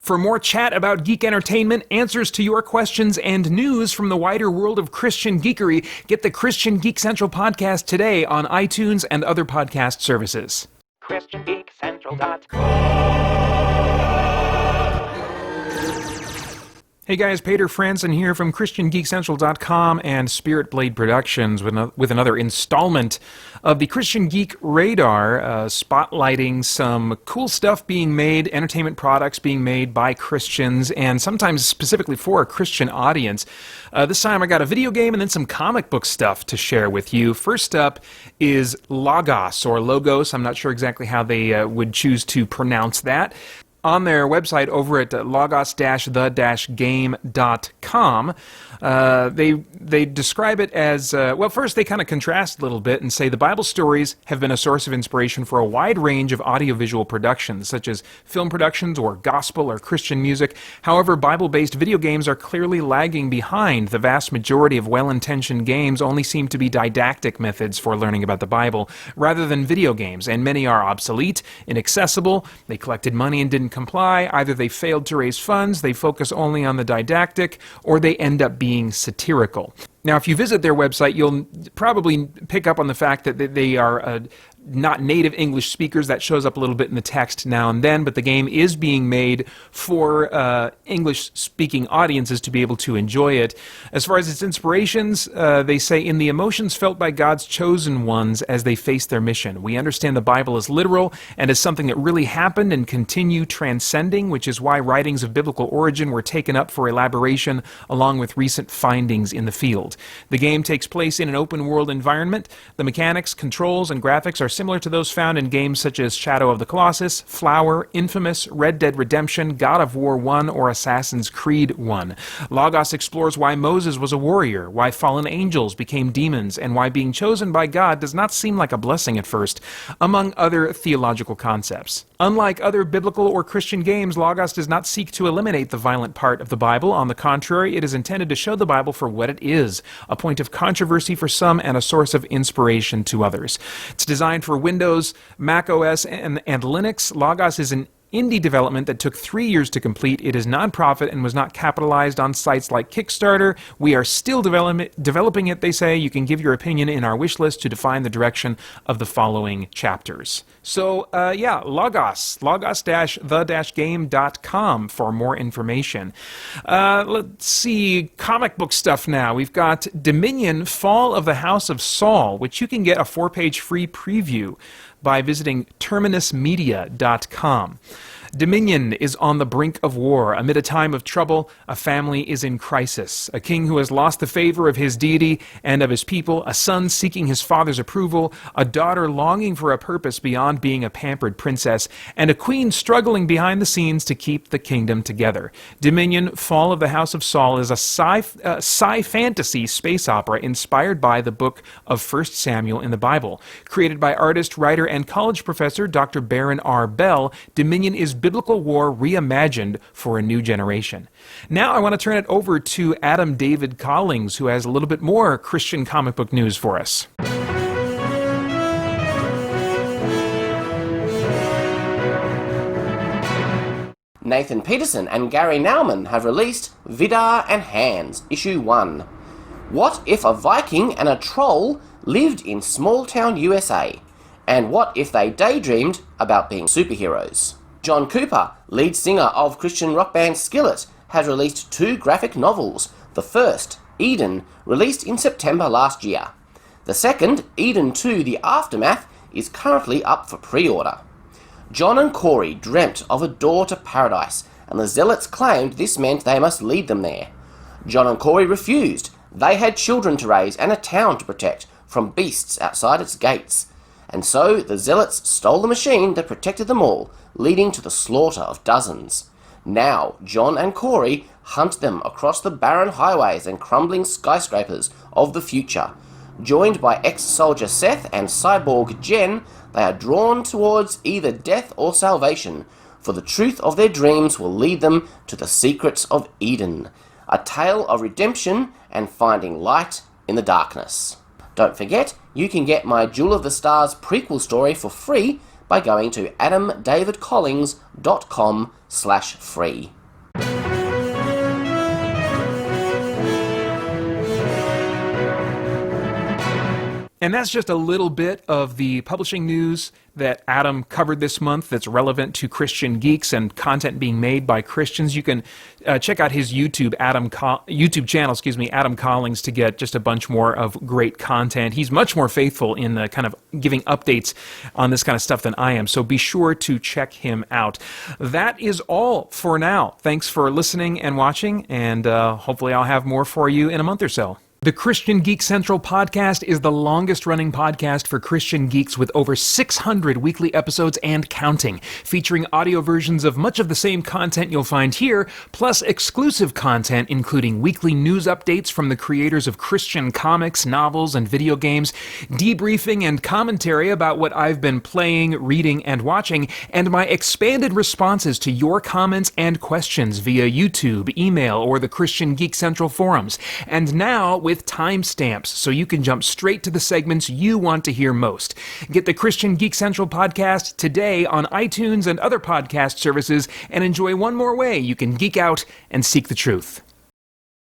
For more chat about geek entertainment, answers to your questions, and news from the wider world of Christian geekery, get the Christian Geek Central podcast today on iTunes and other podcast services. Hey guys, Peter Franson here from christiangeekcentral.com and Spirit Blade Productions with another installment of the Christian Geek Radar, spotlighting some cool stuff being made, entertainment products being made by Christians, and sometimes specifically for a Christian audience. This time I got a video game and then some comic book stuff to share with you. First up is Logos, or Logos. I'm not sure exactly how they would choose to pronounce that. On their website over at logos-the-game.com, they describe it as, first they kind of contrast a little bit and say the Bible stories have been a source of inspiration for a wide range of audiovisual productions, such as film productions or gospel or Christian music. However, Bible-based video games are clearly lagging behind. The vast majority of well-intentioned games only seem to be didactic methods for learning about the Bible, rather than video games, and many are obsolete, inaccessible, they collected money and didn't comply. Either they failed to raise funds, they focus only on the didactic, or they end up being satirical. Now, if you visit their website, you'll probably pick up on the fact that they are not native English speakers. That shows up a little bit in the text now and then, but the game is being made for English-speaking audiences to be able to enjoy it. As far as its inspirations, they say, in the emotions felt by God's chosen ones as they face their mission. We understand the Bible as literal and as something that really happened and continue transcending, which is why writings of biblical origin were taken up for elaboration along with recent findings in the field. The game takes place in an open-world environment. The mechanics, controls, and graphics are similar to those found in games such as Shadow of the Colossus, Flower, Infamous, Red Dead Redemption, God of War 1, or Assassin's Creed 1. Logos explores why Moses was a warrior, why fallen angels became demons, and why being chosen by God does not seem like a blessing at first, among other theological concepts. Unlike other biblical or Christian games, Logos does not seek to eliminate the violent part of the Bible. On the contrary, it is intended to show the Bible for what it is, a point of controversy for some and a source of inspiration to others. It's designed for Windows, Mac OS, and Linux. Logos is an indie development that took 3 years to complete. It is nonprofit and was not capitalized on sites like Kickstarter. We are still developing it, they say. You can give your opinion in our wish list to define the direction of the following chapters. So, Logos, logos-the-game.com for more information. Let's see, comic book stuff now. We've got Dominion, Fall of the House of Saul, which you can get a 4-page free preview by visiting terminusmedia.com. Dominion is on the brink of war. Amid a time of trouble, a family is in crisis. A king who has lost the favor of his deity and of his people, a son seeking his father's approval, a daughter longing for a purpose beyond being a pampered princess, and a queen struggling behind the scenes to keep the kingdom together. Dominion, Fall of the House of Saul is a sci-fantasy space opera inspired by the book of 1 Samuel in the Bible. Created by artist, writer, and college professor Dr. Baron R. Bell, Dominion is biblical war reimagined for a new generation. Now I want to turn it over to Adam David Collings, who has a little bit more Christian comic book news for us. Nathan Peterson and Gary Nauman have released Vidar and Hands, Issue 1. What if a Viking and a troll lived in small-town USA? And what if they daydreamed about being superheroes? John Cooper, lead singer of Christian rock band Skillet, has released 2 graphic novels. The first, Eden, released in September last year. The second, Eden 2: The Aftermath, is currently up for pre-order. John and Corey dreamt of a door to paradise, and the Zealots claimed this meant they must lead them there. John and Corey refused. They had children to raise and a town to protect from beasts outside its gates. And so the Zealots stole the machine that protected them all, leading to the slaughter of dozens. Now, John and Corey hunt them across the barren highways and crumbling skyscrapers of the future. Joined by ex-soldier Seth and cyborg Jen, they are drawn towards either death or salvation, for the truth of their dreams will lead them to the secrets of Eden, a tale of redemption and finding light in the darkness. Don't forget, you can get my Jewel of the Stars prequel story for free by going to adamdavidcollings.com/free. And that's just a little bit of the publishing news that Adam covered this month that's relevant to Christian geeks and content being made by Christians. You can check out his YouTube channel, Adam Collins, to get just a bunch more of great content. He's much more faithful in the kind of giving updates on this kind of stuff than I am, so be sure to check him out. That is all for now. Thanks for listening and watching, and hopefully I'll have more for you in a month or so. The Christian Geek Central podcast is the longest-running podcast for Christian geeks with over 600 weekly episodes and counting, featuring audio versions of much of the same content you'll find here, plus exclusive content including weekly news updates from the creators of Christian comics, novels, and video games, debriefing and commentary about what I've been playing, reading, and watching, and my expanded responses to your comments and questions via YouTube, email, or the Christian Geek Central forums. And now, with timestamps, so you can jump straight to the segments you want to hear most. Get the Christian Geek Central podcast today on iTunes and other podcast services, and enjoy one more way you can geek out and seek the truth.